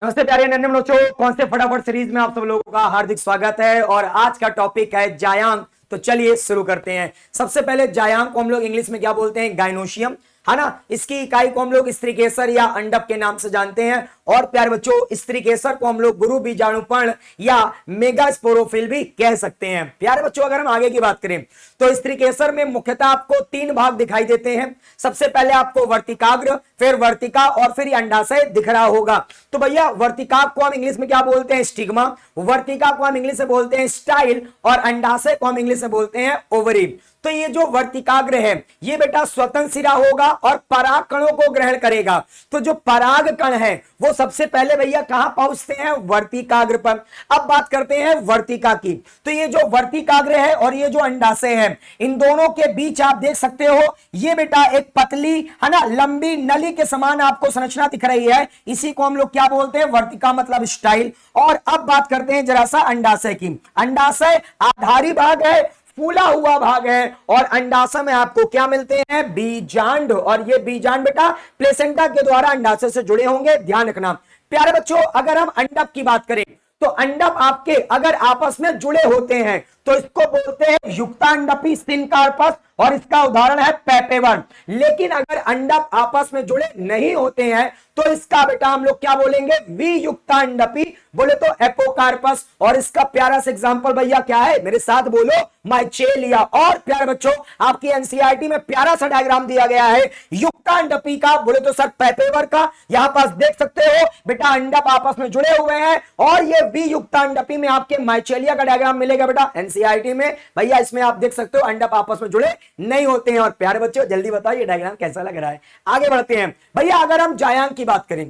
नमस्ते प्यारे नन्हे बच्चों, कौन से फटाफट सीरीज में आप सब लोगों का हार्दिक स्वागत है। और आज का टॉपिक है जायांग। तो चलिए शुरू करते हैं। सबसे पहले जायांग को हम लोग इंग्लिश में क्या बोलते हैं? गाइनोशियम, है ना। इसकी इकाई को हम लोग स्त्री केसर या अंडक के नाम से जानते हैं। और प्यारे बच्चों, स्त्री केसर को हम लोग गुरु बीजाणुपर्ण या मेगास्पोरोफिल भी कह सकते हैं। प्यारे बच्चों, अगर हम आगे की बात करें तो स्त्री केसर में मुख्यतः आपको तीन भाग दिखाई देते हैं। सबसे पहले आपको वर्तिकाग्र, फिर वर्तिका और फिर अंडाशय दिख रहा होगा। तो भैया वर्तिका को हम इंग्लिश में क्या बोलते हैं? स्टिग्मा। वर्तिका को हम इंग्लिश में बोलते हैं स्टाइल और अंडाशय को हम इंग्लिश में बोलते हैं ओवरी। तो ये जो वर्तिकाग्र है ये बेटा स्वतंत्र सिरा होगा और पराग कणों को ग्रहण करेगा। तो जो पराग कण है वो सबसे पहले भैया कहां पहुंचते हैं? वर्तिकाग्र पर। अब बात करते हैं वर्तिका की। तो ये जो वर्तिकाग्र है और ये जो अंडाशय है, इन दोनों के बीच आप देख सकते हो ये बेटा एक पतली, है ना, लंबी नली के समान आपको संरचना दिख रही है। इसी को हम लोग क्या बोलते हैं? वर्तिका मतलब स्टाइल। और अब बात करते हैं जरा सा अंडाशय की। अंडाशय आधारी भाग है, फूला हुआ भाग है। और अंडाशय में आपको क्या मिलते हैं? बीजांड। और ये बीजांड बेटा प्लेसेंटा के द्वारा अंडाशय से जुड़े होंगे, ध्यान रखना। प्यारे बच्चों, अगर हम अंडक की बात करें तो अंडक आपके अगर आपस में जुड़े होते हैं तो इसको बोलते हैं युक्तांडपी स्टिनकार्पस और इसका उदाहरण है पेपेवर। लेकिन अगर अंडक आपस में जुड़े नहीं होते हैं तो इसका बेटा हम लोग क्या बोलेंगे? वियुक्तांडपी, बोले तो एपोकार्पस। और इसका प्यारा सा एग्जांपल भैया क्या है? मेरे साथ बोलो, माइचेलिया। और प्यारे बच्चों, आपकी एनसीईआरटी में प्यारा सा डायग्राम दिया गया है युक्तांडपी का, बोले तो सर पेपेवर का। यहां पास देख सकते हो बेटा अंडक आपस में जुड़े हुए हैं और ये वियुक्तांडपी में आपके माइचेलिया का डायग्राम मिलेगा बेटा एनसीईआरटी में। भैया इसमें आप देख सकते हो अंडक आपस में जुड़े नहीं होते हैं। और प्यारे बच्चों जल्दी बताओ ये डायग्राम कैसा लग रहा है? आगे बढ़ते हैं भैया। अगर हम जायांग की बात करें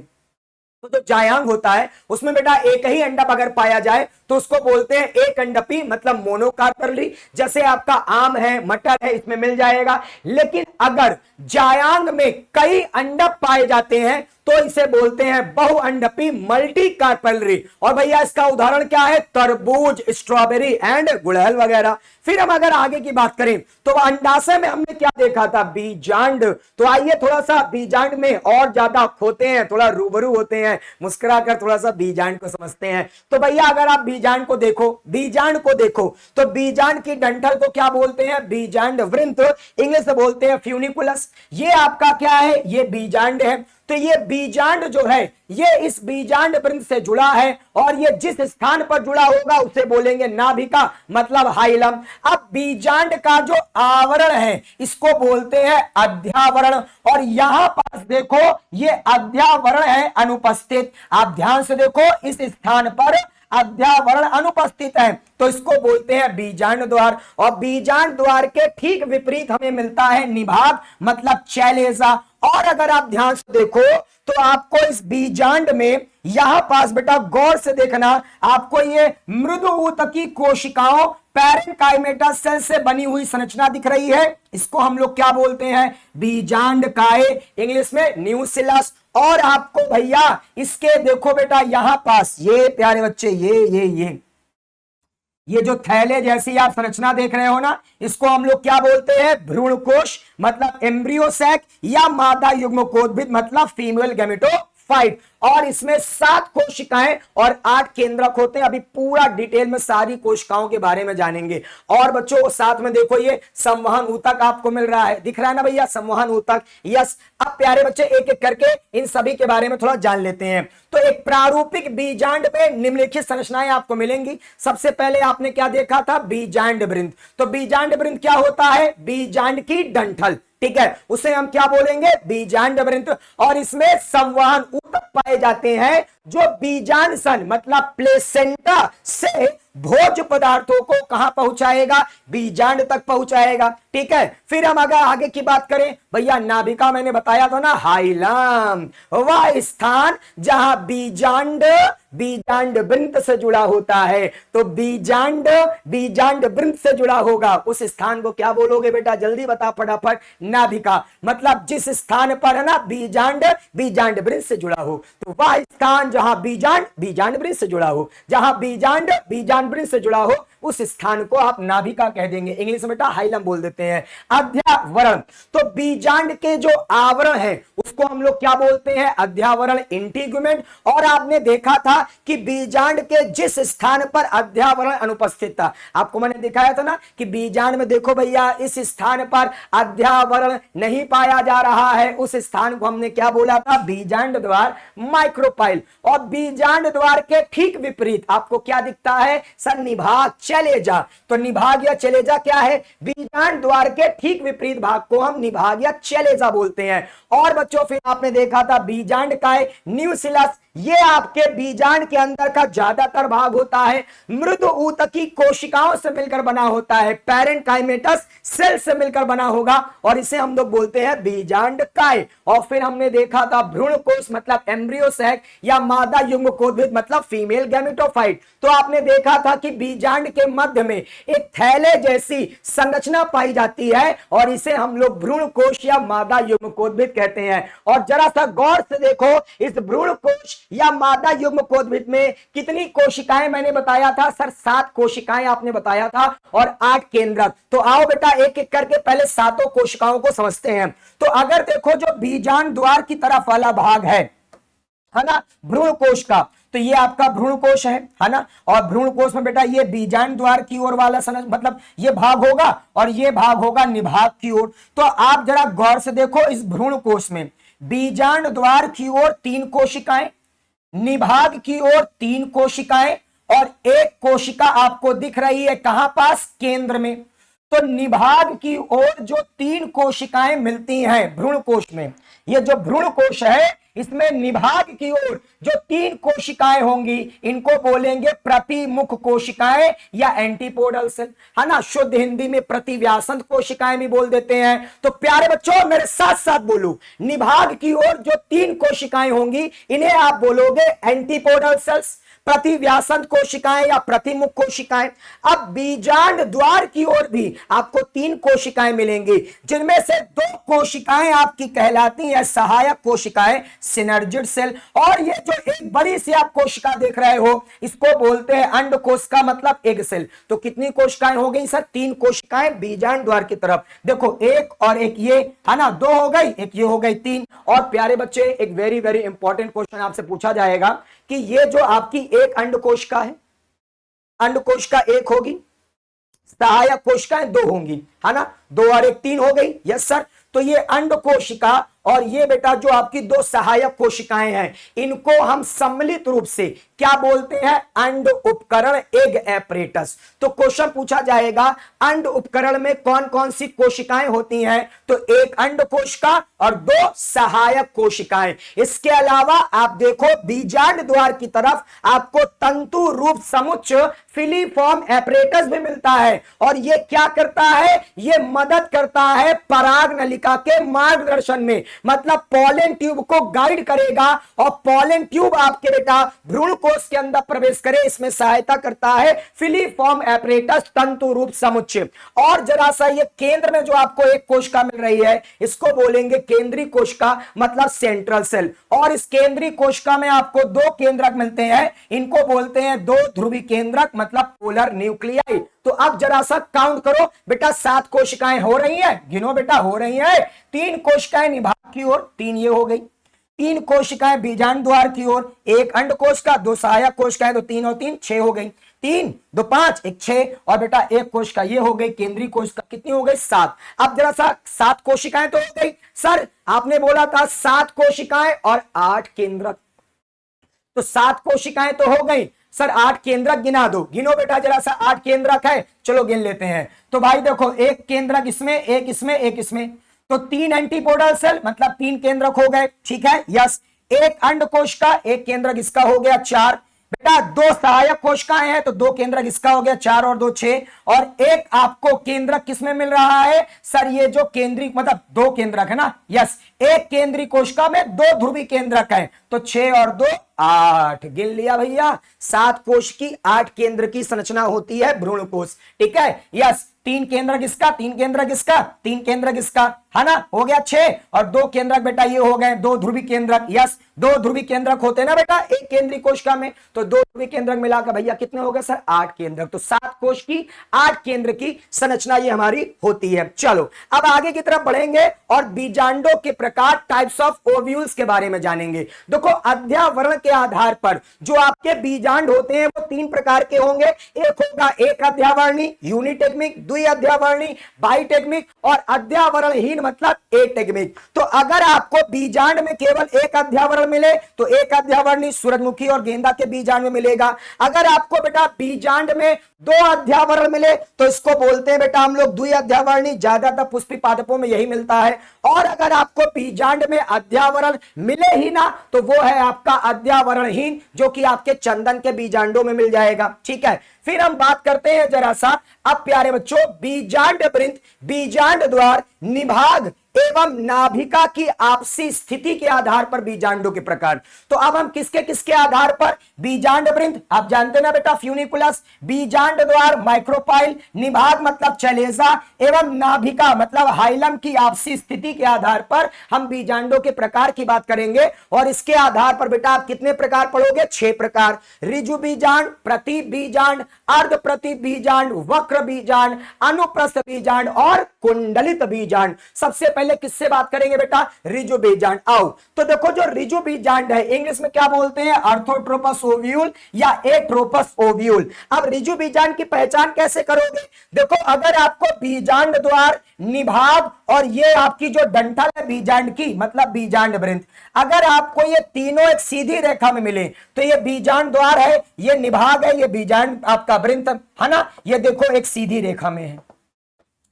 तो जो जायांग होता है उसमें बेटा एक ही अंडक अगर पाया जाए तो उसको बोलते हैं एक अंडपी, मतलब मोनोकार्पली। जैसे आपका आम है, मटर है, इसमें मिल जाएगा। लेकिन अगर जायांग में कई अंडक पाए जाते हैं तो इसे बोलते हैं बहुअंडपी, मल्टी कार्पेलरी। और भैया इसका उदाहरण क्या है? तरबूज, स्ट्रॉबेरी एंड गुड़हल वगैरह। फिर हम अगर आगे की बात करें तो अंडाशय में हमने क्या देखा था? बीजांड। तो आइए थोड़ा सा बीजांड में और ज्यादा खोते हैं, थोड़ा रूबरू होते हैं, मुस्कुराकर थोड़ा सा बीजांड को समझते हैं। तो भैया अगर आप बीजांड को देखो, बीजांड को देखो तो बीजांड की डंठल को क्या बोलते हैं? बीजांड वृंत, इंग्लिश में बोलते हैं फ्यूनिकुलस। ये आपका क्या है? ये बीजांड है। तो ये बीजांड जो है ये इस बीजांड वृंत से जुड़ा है और ये जिस स्थान पर जुड़ा होगा उसे बोलेंगे नाभिका, मतलब हाइलम। अब बीजांड का जो आवरण है इसको बोलते हैं अध्यावरण। और यहां पास देखो ये अध्यावरण है अनुपस्थित। आप ध्यान से देखो, इस स्थान पर अध्यावरण अनुपस्थित है तो इसको बोलते हैं बीजांड द्वार। और बीजांड द्वार के ठीक विपरीत हमें मिलता है निभाग, मतलब चैलेजा। और अगर आप ध्यान से देखो तो आपको इस बीजांड में यहां पास बेटा गौर से देखना, आपको ये मृदु ऊतकी कोशिकाओं पैरेन्काइमेटा सेल से बनी हुई संरचना दिख रही है। इसको हम लोग क्या बोलते हैं? बीजांड काय, इंग्लिश में न्यूसिलस। और आपको भैया इसके देखो बेटा यहां पास ये प्यारे बच्चे ये जो थैले जैसी आप संरचना देख रहे हो ना, इसको हम लोग क्या बोलते हैं? भ्रूण कोश, मतलब एम्ब्रियो सैक, या मादा युग्मकोद्भिद, मतलब फीमेल गैमेटोफाइट। और इसमें 7 कोशिकाएं और 8 केंद्रक होते हैं। अभी पूरा डिटेल में सारी कोशिकाओं के बारे में जानेंगे। और बच्चों साथ में देखो ये संवहन ऊतक आपको मिल रहा है, दिख रहा है ना भैया संवहन ऊतक? यस। अब प्यारे बच्चे एक एक करके इन सभी के बारे में थोड़ा जान लेते हैं। तो एक प्रारूपिक बीजांड में निम्नलिखित संरचनाएं आपको मिलेंगी। सबसे पहले आपने क्या देखा था? बीजांड वृंत। तो बीजांड वृंत क्या होता है? बीजांड की डंठल, ठीक है, उसे हम क्या बोलेंगे? बीजांड वृंत। और इसमें संवहन ऊतक पाए जाते हैं जो बीजांड सन, मतलब प्लेसेंटा से भोज पदार्थों को कहां पहुंचाएगा? बीजांड तक पहुंचाएगा, ठीक है। फिर हम अगर आगे की बात करें भैया, नाभिका मैंने बताया था ना, हाइलम, वह स्थान जहां बीजांड वृंत से जुड़ा होता है। तो बीजांड वृंत से जुड़ा होगा, उस स्थान को क्या बोलोगे बेटा? जल्दी बता फटाफट। नाभिका, मतलब जिस स्थान पर है ना बीजांड वृंत से जुड़ा हो, तो वह स्थान जहां बीजांड बीजांड वृत्त से जुड़ा हो, जहां बीजांड बीजांड वृत्त से जुड़ा हो उस स्थान को आप नाभिका कह देंगे, इंग्लिश में बेटा हाइलम बोल देते हैं। अध्यावरण, तो बीजांड के जो आवरण है उसको हम लोग क्या बोलते हैं, अध्यावरण, इंटीग्यूमेंट। और आपने देखा था कि बीजांड के जिस स्थान पर अध्यावरण अनुपस्थित था, आपको मैंने दिखाया था ना कि बीजांड में देखो भैया इस स्थान पर अध्यावरण नहीं पाया जा रहा है, उस स्थान को हमने क्या बोला था, बीजांड द्वार, माइक्रोपाइल। और बीजांड द्वार के ठीक विपरीत आपको क्या दिखता है, सर निभाग, चले जा। तो निभाग या चले जा क्या है, बीजांड द्वार के ठीक विपरीत भाग को हम निभाग या चले जा बोलते हैं। और बच्चों फिर आपने देखा था बीजांड का न्यूक्लियस, ये आपके बीजांड के अंदर का ज्यादातर भाग होता है मृदु ऊतकी कोशिकाओं से मिलकर बना होता है, पैरेंकाइमेटस सेल से मिलकर बना होगा और इसे हम लोग बोलते हैं बीजांड काय। और फिर हमने देखा था भ्रूण कोश मतलब एम्ब्रियो सैक या मादा युग्मकोद्भिद मतलब फीमेल गैमेटोफाइट। तो आपने देखा था कि बीजांड के मध्य में एक थैले जैसी संरचना पाई जाती है और इसे हम लोग भ्रूण कोश या मादा युग्मकोद्भिद कहते हैं। और जरा सा गौर से देखो, इस भ्रूण कोश या मादा युग्मकोद्भिद में कितनी कोशिकाएं मैंने बताया था, सर 7 कोशिकाएं आपने बताया था और 8 केंद्रक। तो आओ बेटा एक एक करके पहले 7 कोशिकाओं को समझते हैं। तो अगर देखो जो बीजांड द्वार की तरफ वाला भाग है ना भ्रूण कोश का, तो ये आपका भ्रूण कोश है ना, और भ्रूण कोश में बेटा ये बीजांड द्वार की ओर वाला मतलब ये भाग होगा और ये भाग होगा निभाग की ओर। तो आप जरा गौर से देखो, इस भ्रूण कोश में बीजांड द्वार की ओर 3 कोशिकाएं, निभाग की ओर 3 कोशिकाएं और एक कोशिका आपको दिख रही है कहां पास, केंद्र में। तो निभाग की ओर जो 3 कोशिकाएं मिलती हैं भ्रूण कोश में, ये जो भ्रूण कोश है इसमें निभाग की ओर जो 3 कोशिकाएं होंगी इनको बोलेंगे प्रतिमुख कोशिकाएं या एंटीपोडल सेल, है ना, शुद्ध हिंदी में प्रतिव्यासंत कोशिकाएं भी बोल देते हैं। तो प्यारे बच्चों मेरे साथ साथ बोलो, निभाग की ओर जो 3 कोशिकाएं होंगी इन्हें आप बोलोगे एंटीपोडल सेल्स, प्रतिव्यासंत कोशिकाएं या प्रतिमुख कोशिकाएं। अब बीजांड द्वार की ओर भी आपको 3 कोशिकाएं मिलेंगी, जिनमें से 2 कोशिकाएं आपकी कहलाती हैं सहायक कोशिकाएं, सिनर्जिड सेल। और ये जो एक बड़ी सी आप कोशिका देख रहे हो इसको बोलते हैं अंड कोशिका मतलब एग सेल। तो कितनी कोशिकाएं हो गई सर, 3 कोशिकाएं बीजांड द्वार की तरफ। देखो एक और एक ये, है ना, 2 हो गई, एक ये हो गई 3। और प्यारे बच्चे एक वेरी वेरी इंपॉर्टेंट क्वेश्चन आपसे पूछा जाएगा कि ये जो आपकी एक अंड कोशिका है, अंड कोशिका 1 होगी, सहायक कोशिकाएं 2 होंगी, है ना, 2 और 1 3 हो गई, यस सर। तो ये अंड कोशिका और ये बेटा जो आपकी 2 सहायक कोशिकाएं हैं इनको हम सम्मिलित रूप से क्या बोलते हैं, अंड उपकरण, एग एपरेटस। तो क्वेश्चन पूछा जाएगा अंड उपकरण में कौन कौन सी कोशिकाएं होती हैं, तो एक अंड कोशिका और 2 सहायक कोशिकाएं। इसके अलावा आप देखो बीजांड द्वार की तरफ आपको तंतु रूप समुच्च फिलीफॉर्म एपरेटस भी मिलता है और ये क्या करता है, ये मदद करता है पराग नलिका के मार्गदर्शन में, मतलब पॉलन ट्यूब को गाइड करेगा और पॉलन ट्यूब आपके बेटा भ्रूण कोश के अंदर प्रवेश करे, इसमें सहायता करता है फिलीफॉर्म एपरेटस तंतु रूप समुच्चय। और जरा सा ये केंद्र में जो आपको एक कोशिका मिल रही है इसको बोलेंगे केंद्रीय कोशिका मतलब सेंट्रल सेल। और इस केंद्रीय कोशिका में आपको 2 केंद्रक मिलते हैं, इनको बोलते हैं 2 ध्रुवी केंद्रक मतलब पोलर न्यूक्लियाई। तो अब जरा सा काउंट करो बेटा, 7 कोशिकाएं हो रही हैं, गिनो बेटा, हो रही हैं। 3 कोशिकाएं निभाग की ओर, 3 ये हो गई, 3 कोशिकाएं बीजांड द्वार की ओर, 1 अंड कोशिका, 2 सहायक कोशिकाएं, तो 3 और 3 6 हो गई, 3 2 5 1 6 और बेटा 1 कोशिका ये हो गई केंद्रीय कोशिका, कितनी हो गई 7। अब जरा सा 7 कोशिकाएं तो हो गई, सर आपने बोला था 7 कोशिकाएं और 8 केंद्रक, तो 7 कोशिकाएं तो हो गई, सर 8 केंद्रक गिना दो, गिनो बेटा जरा सा, 8 केंद्रक है, चलो गिन लेते हैं। तो भाई देखो 1 केंद्रक इसमें, 1 इसमें, 1 इसमें, तो 3 एंटीपोडल सेल मतलब 3 केंद्रक हो गए, ठीक है, यस। 1 अंड कोशिका, 1 केंद्रक इसका हो गया 4, बेटा 2 सहायक कोशिकाएं हैं तो 2 केंद्रक इसका हो गया 4 और 2 6, और 1 आपको केंद्रक किसमें मिल रहा है, सर ये जो केंद्रीय मतलब 2 केंद्रक है ना, यस, एक केंद्रीय कोशिका में 2 ध्रुवी केंद्रक है, तो 6 और 2 8, गिन लिया भैया। 7 कोश की 8 केंद्र की संरचना होती है भ्रूण कोश, ठीक है। यस, 3 केंद्रक इसका, 3 केंद्रक इसका, 3 केंद्रक इसका, है ना, हो गया 6। और 2 केंद्रक बेटा ये हो गए 2 ध्रुवी केंद्रक। यस, 2 ध्रुवी केंद्रक होते हैं ना बेटा एक केंद्रीय कोशिका में, तो 2 ध्रुवी केंद्रक मिलाकर भैया कितने हो गए सर, 8 केंद्रक। तो 7 कोश की 8 केंद्र की संरचना ये हमारी होती है। चलो अब आगे की तरफ बढ़ेंगे और बीजांडों के प्रकार, टाइप्स ऑफ ओव्यूल्स के बारे में जानेंगे। देखो अध्यावरण के आधार पर जो आपके बीजांड होते हैं वो 3 प्रकार के होंगे। एक होगा एक अध्यावरणी यूनिटेगमिक, द्वि अध्यावरणी बाइटेगमिक, और अध्यावरणहीन मतलब एटेगमिक। तो अगर आपको बीजांड में केवल एक अध्यावरण मिले तो एक अध्यावरणी सूरजमुखी और गेंदा के बीजांड में मिलेगा। अगर आपको बेटा बीजांड में 2 अध्यावरण मिले तो इसको बोलते हैं बेटा हम लोग द्वि अध्यावरणी, ज्यादातर पुष्पी पादपों में यही मिलता है। और अगर आपको बीजांड में अध्यावरण मिले ही ना तो वो है आपका अध्यावरणहीन, जो कि आपके चंदन के बीजांडों में मिल जाएगा, ठीक है। फिर हम बात करते हैं जरा सा अब प्यारे बच्चों बीजांड वृंत, बीजांड द्वार, निभाग एवं नाभिका की आपसी स्थिति के आधार पर बीजांडों के प्रकार। तो अब हम किसके किसके आधार पर, बीजांड वृंत आप जानते ना बेटा फ्यूनिकुलस, बीजांड द्वार माइक्रोपाइल, निभाग मतलब चलेजा, एवं नाभिका मतलब हाइलम की आपसी स्थिति के आधार पर हम बीजांडों के प्रकार की बात करेंगे। और इसके आधार पर बेटा आप कितने प्रकार पढ़ोगे, 6 प्रकार। ऋजु बीजांड, प्रति बीजांड, अर्ध प्रति बीजांड, वक्र बीजांड, अनुप्रस्थ बीजांड और कुंडलित बीजांड। सबसे पहले किससे बात करेंगे बेटा, ऋजु बीजांड। आओ तो देखो जो ऋजु बीजांड है इंग्लिश में क्या बोलते हैं, ऑर्थोट्रोपस ओव्यूल या एट्रोपस ओव्यूल। अब ऋजु बीजांड की पहचान कैसे करोगे, देखो अगर आपको बीजांड द्वार, निभाग और ये आपकी जो डंठल है बीजांड की मतलब बीजांड वृंत, अगर आपको ये तीनों एक सीधी रेखा में मिले तो ये बीजांड द्वार है, ये निभाग है, ये बीजांड आपका वृंत है ना, ये देखो एक सीधी रेखा में है।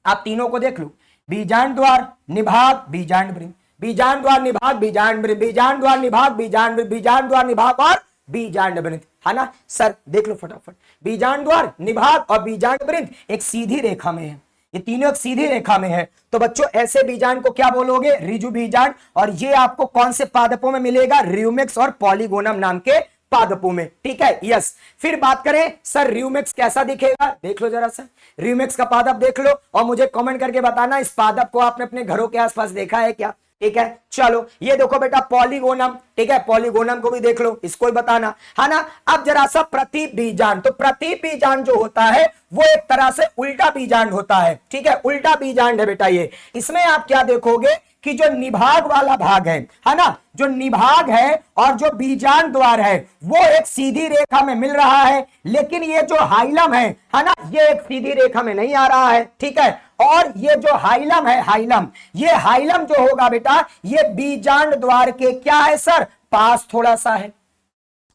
आप तीनों को देख लो, बीजांड द्वार, निभाग, बीजांड वृंत, बीजांड द्वार, निभाग, बीजांड वृंत, बीजांड द्वार, निभाग, बीजांड वृंत, बीजांड द्वार, निभाग और बीजांड वृंत, है ना सर, देख लो फटाफट। बीजांड द्वार, निभाग और बीजांड वृंत एक सीधी रेखा में है, ये तीनों एक सीधी रेखा में है। तो बच्चों ऐसे बीजांड को क्या बोलोगे, ऋजु बीजांड। और ये आपको कौन से पादपों में मिलेगा, र्यूमेक्स और पॉलीगोनम नाम के पादपों में, ठीक है। यस, फिर बात करें सर र्यूमेक्स कैसा दिखेगा, देख लो जरा सा र्यूमेक्स का पादप देख लो और मुझे कमेंट करके बताना इस पादप को आपने अपने घरों के आसपास देखा है क्या, ठीक है। चलो ये देखो बेटा पॉलीगोनम, ठीक है, पॉलीगोनम को भी देख लो, इसको भी बताना, है ना। अब जरा सा प्रति बीजांड, तो प्रति बीजांड जो होता है वो एक तरह से उल्टा बीजांड होता है, ठीक है, उल्टा बीजांड है बेटा ये। इसमें आप क्या देखोगे कि जो निभाग वाला भाग है ना, जो निभाग है और जो बीजांड द्वार है वो एक सीधी रेखा में मिल रहा है, लेकिन ये जो हाइलम है ना, ये एक सीधी रेखा में नहीं आ रहा है, ठीक है। और ये जो हाइलम है, हाइलम, ये हाइलम जो होगा बेटा ये बीजांड द्वार के क्या है सर, पास थोड़ा सा है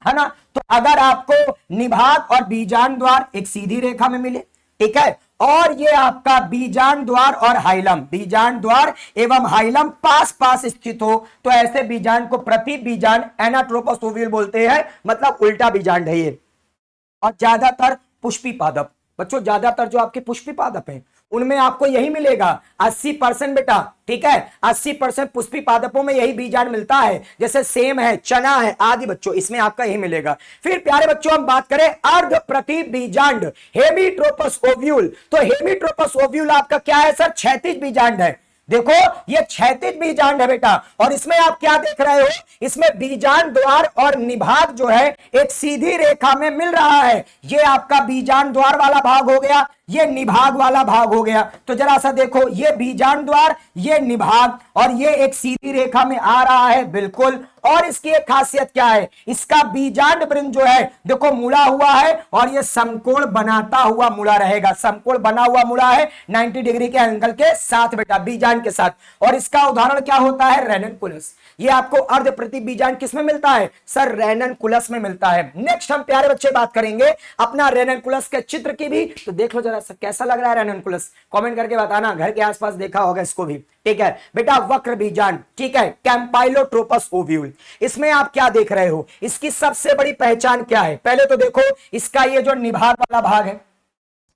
ना। तो अगर आपको निभाग और बीजांड द्वार एक सीधी रेखा में मिले, ठीक है, और ये आपका बीजांड द्वार और हाइलम, बीजांड द्वार एवं हाइलम पास पास स्थित हो तो ऐसे बीजांड को प्रति बीजांड एनाट्रोपस ओव्यूल बोलते हैं, मतलब उल्टा बीजांड है ये। और ज्यादातर पुष्पी पादप, बच्चों ज्यादातर जो आपके पुष्पी पादप हैं उनमें आपको यही मिलेगा 80% बेटा, ठीक है, 80% पुष्पी पादपों में यही बीजांड मिलता है, जैसे सेम है, चना है आदि बच्चों, इसमें आपका यही मिलेगा। फिर प्यारे बच्चों हम बात करें अर्ध प्रति बीजांड हेमीट्रोपस ओव्यूल, तो हेमीट्रोपस ओव्यूल आपका क्या है सर, क्षैतिज बीजांड है। देखो ये क्षैतिज बीजांड है बेटा, और इसमें आप क्या देख रहे हो, इसमें बीजांड द्वार और निभाग जो है एक सीधी रेखा में मिल रहा है। ये आपका बीजांड द्वार वाला भाग हो गया, ये निभाग वाला भाग हो गया। तो जरा सा देखो ये बीजांड द्वार, ये निभाग, और ये एक सीधी रेखा में आ रहा है बिल्कुल। और इसकी एक खासियत क्या है, इसका बीजांड वृंत जो है देखो मुड़ा हुआ है और ये समकोण बनाता हुआ मुड़ा रहेगा, समकोण बना हुआ मुड़ा है 90 डिग्री के एंगल के साथ बेटा, बीजांड के साथ। और इसका उदाहरण क्या होता है, रेननकुलस। ये आपको अर्ध प्रति बीजांड किसमें मिलता है सर, रेननकुलस में मिलता है। नेक्स्ट हम प्यारे बच्चे बात करेंगे अपना रेननकुलस के चित्र की भी, तो देख लो जरा सा कैसा लग रहा है रेननकुलस, कमेंट करके बताना, घर के आसपास देखा होगा इसको भी, ठीक है बेटा। वक्र बीजांड, ठीक है, कैंपाइलोट्रोपस ओव्यूल, इसमें आप क्या देख रहे हो, इसकी सबसे बड़ी पहचान क्या है, पहले तो देखो इसका ये जो निभाग वाला भाग है,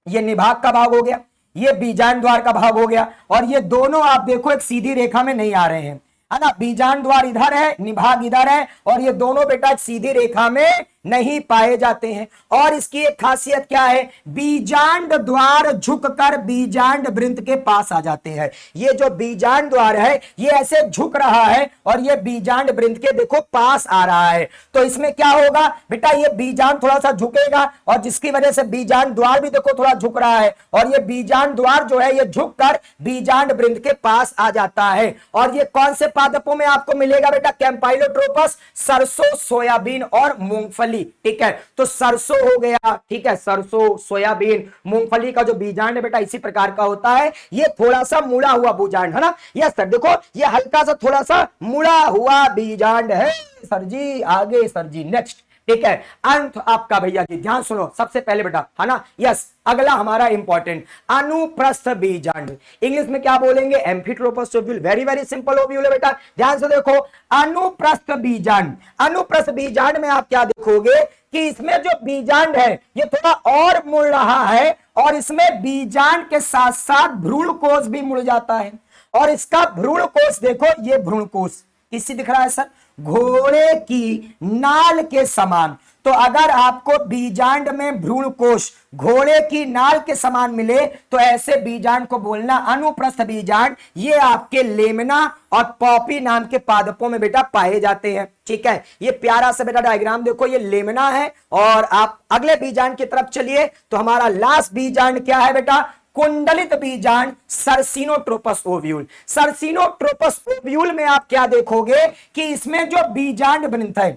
ये निभाग का भाग हो गया, ये बीजांड द्वार का भाग हो गया, और ये दोनों आप देखो एक सीधी रेखा में नहीं आ रहे हैं। है ना, बीजांड द्वार इधर है, निभाग इधर है, और ये दोनों बेटा सीधी रेखा में नहीं पाए जाते हैं। और इसकी एक खासियत क्या है, बीजांड द्वार झुककर बीजांड वृंत के पास आ जाते हैं। ये जो बीजांड द्वार है ये ऐसे झुक रहा है और ये बीजांड वृंत के देखो पास आ रहा है। तो इसमें क्या होगा बेटा, ये बीजांड थोड़ा सा झुकेगा और जिसकी वजह से बीजांड द्वार भी देखो थोड़ा झुक रहा है, और ये बीजांड द्वार जो है ये झुककर बीजांड वृंत के पास आ जाता है। और ये कौन से पादपों में आपको मिलेगा बेटा, कैंपाइलोट्रोपस, सरसों, सोयाबीन और मूंगफली। ठीक है, तो सरसों हो गया, ठीक है, सरसों, सोयाबीन, मूंगफली का जो बीजांड है बेटा इसी प्रकार का होता है। ये थोड़ा सा मुड़ा हुआ बीजांड है ना, यस सर, देखो ये हल्का सा थोड़ा सा मुड़ा हुआ बीजांड है सर जी। आगे सर जी, नेक्स्ट, ठीक है, अंत आपका भैया जी ध्यान सुनो सबसे पहले बेटा, है ना, यस, अगला हमारा इंपॉर्टेंट अनुप्रस्थ बीजांड, इंग्लिश में क्या बोलेंगे, amphitropous ovule, very very simple ovule है बेटा, ध्यान से देखो। अनुप्रस्थ बीजांड, अनुप्रस्थ बीजांड में आप क्या देखोगे कि इसमें जो बीजांड है ये थोड़ा और मुड़ रहा है, और इसमें बीजांड के साथ साथ भ्रूण कोष भी मुड़ जाता है। और इसका भ्रूण कोष देखो, ये भ्रूण कोष किससे दिख रहा है सर, घोड़े की नाल के समान। तो अगर आपको बीजांड में भ्रूण कोष घोड़े की नाल के समान मिले तो ऐसे बीजांड को बोलना अनुप्रस्थ बीजांड। ये आपके लेमिना और पॉपी नाम के पादपों में बेटा पाए जाते हैं। ठीक है, ये प्यारा सा बेटा डायग्राम देखो, ये लेमिना है। और आप अगले बीजांड की तरफ चलिए तो हमारा लास्ट बीजांड क्या है बेटा, कुंडलित बीजांड, सर्सिनोट्रोपस ओव्यूल। सर्सिनोट्रोपस ओव्यूल में आप क्या देखोगे कि इसमें जो बीजांड वृंत है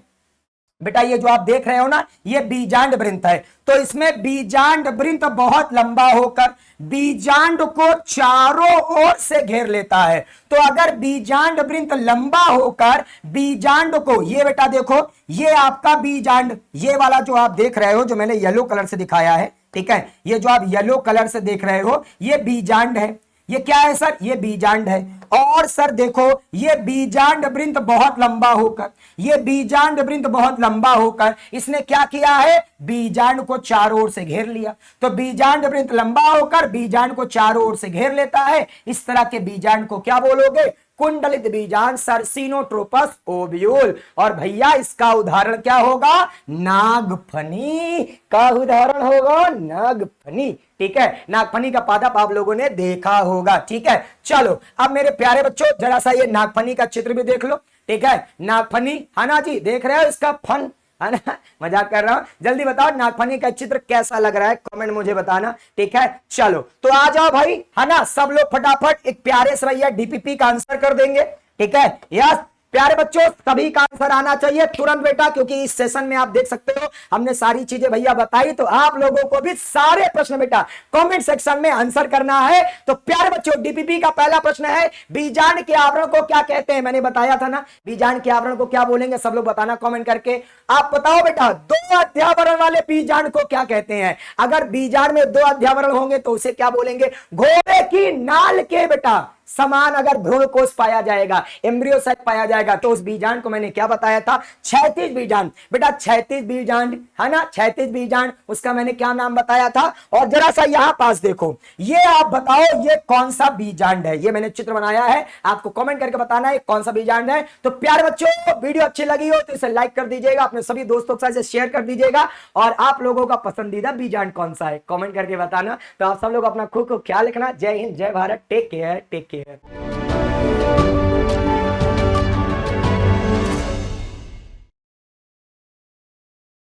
बेटा, ये जो आप देख रहे हो ना, ये बीजांड वृंत है। तो इसमें बीजांड वृंत बहुत लंबा होकर बीजांड को चारों ओर से घेर लेता है। तो अगर बीजांड वृंत लंबा होकर बीजांड को, ये बेटा देखो, ये आपका बीजांड, ये वाला जो आप देख रहे हो जो मैंने येलो कलर से दिखाया है, ठीक है, ये जो आप येलो कलर से देख रहे हो ये बीजांड है। ये क्या है सर, ये बीजांड है। और सर देखो ये बीजांड वृंत बहुत लंबा होकर, ये बीजांड वृंत बहुत लंबा होकर इसने क्या किया है, बीजांड को चारों ओर से घेर लिया। तो बीजांड वृंत लंबा होकर बीजांड को चारों ओर से घेर लेता है। इस तरह के बीजांड को क्या बोलोगे, कुंडलित बीजांड, सर्सिनोट्रोपस ओव्यूल। और भैया इसका उदाहरण क्या होगा, नागफनी का उदाहरण होगा, नागफनी। ठीक है, नागफनी का पादप आप लोगों ने देखा होगा। ठीक है, चलो अब मेरे प्यारे बच्चों जरा सा ये नागफनी का चित्र भी देख लो। ठीक है, नागफनी, है ना जी, देख रहे हो इसका फन, है ना, मजाक कर रहा हूं। जल्दी बताओ नागफनी का चित्र कैसा लग रहा है, कमेंट मुझे बताना। ठीक है, चलो तो आ जाओ भाई, है ना, सब लोग फटाफट एक प्यारे से भैया डीपीपी का आंसर कर देंगे। ठीक है, यस प्यारे बच्चों सभी का आंसर आना चाहिए तुरंत बेटा, क्योंकि इस सेशन में आप देख सकते हो हमने सारी चीजें भैया बताई। तो आप लोगों को भी सारे प्रश्न बेटा कमेंट सेक्शन में आंसर करना है। तो प्यारे बच्चों डीपीपी का पहला प्रश्न है, बीजांड के आवरण को क्या कहते हैं, मैंने बताया था ना, बीजांड के आवरण को क्या बोलेंगे, सब लोग बताना कमेंट करके। आप बताओ बेटा दो अध्यावरण वाले बीजांड को क्या कहते हैं। अगर बीजांड में दो अध्यावरण होंगे तो उसे क्या बोलेंगे, घोड़े की नाल के बेटा समान अगर भ्रूण कोष पाया जाएगा, एम्ब्रियोसाइट पाया जाएगा, तो उस बीजांड को मैंने क्या बताया था, क्षैतिज बीजांड। बेटा क्षैतिज बीजांड, है ना, क्षैतिज बीजांड, उसका मैंने क्या नाम बताया था। और जरा सा यहां पास देखो, ये आप बताओ ये कौन सा बीजांड है, ये मैंने चित्र बनाया है, आपको कमेंट करके बताना है कौन सा बीजांड है। तो प्यारे बच्चों वीडियो अच्छी लगी हो तो इसे लाइक कर दीजिएगा, अपने सभी दोस्तों के साथ शेयर कर दीजिएगा। और आप लोगों का पसंदीदा बीजांड कौन सा है कमेंट करके बताना। तो आप सब लोग अपना खूब ख्याल रखना। जय हिंद, जय Bharat, take care, take care.